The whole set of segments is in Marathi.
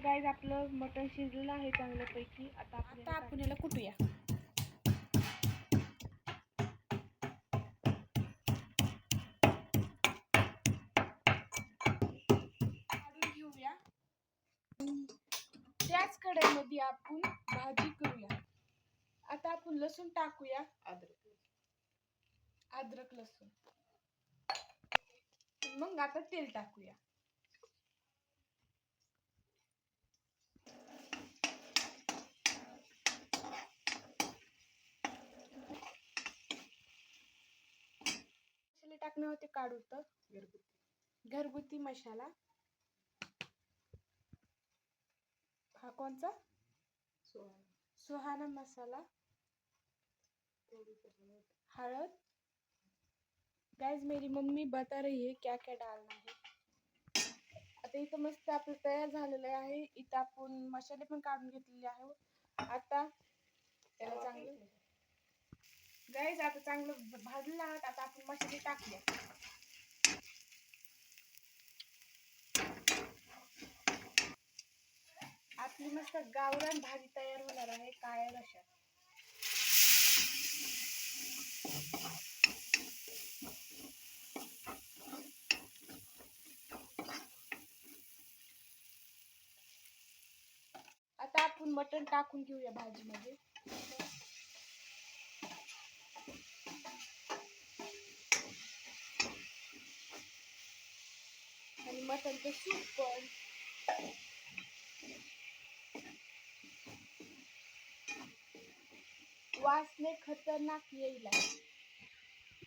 गाईज आपलं मटण शिजलेलं आहे चांगल्यापैकी. आता आपण याला कुटूया. काढून घेऊया. त्याच कढईमध्ये आपण भाजी करूया. आता आपण लसूण टाकूया. अद्रक लसूण. मग आता तेल टाकूया. मसाले टाकणे होते काढू तर घरगुती मसाला. हा कोणचा? सुहाना मसाला. हळद. गाइस मेरी मम्मी बता रही है क्या क्या डालना है. आता इथं मस्त आपलं तयार झालेलं आहे. इथं आपण मसाले पण काढून घेतलेले आहे. आता त्याला चांगलं गाइस आता चांगलं भाजलेलं आहे. आता आपण मसाले टाकूया. आपली मस्त गावरान भाजी तयार होणार आहे काळ्या रश्यात. आता आपण मटण टाकून घेऊया भाजीमध्ये. आणि मटणचं सूप पण. वासने खतरनाक येईल.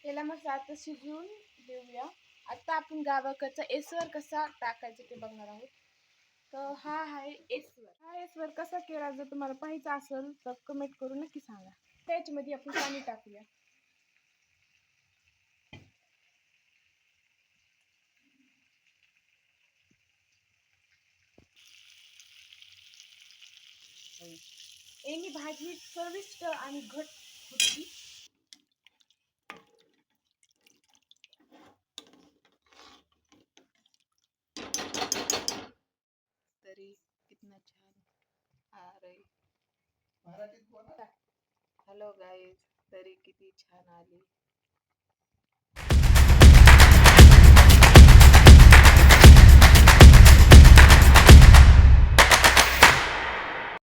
त्याला मस्त आता शिजवून घेऊया. आता आपण गावाकडचा एसवर कसा टाकायचा ते बघणार आहोत. तर हा आहे एसवर. हा एसवर कसा केला जर तुम्हाला पाहायचा असेल तर कमेंट करून नक्की सांगा. त्याच्यामध्ये आपण पाणी टाकूया. यांनी भाजी चविष्ट आणि घट होती. तरी कितना छान आ रही. हॅलो गाईज, तरी किती छान आली.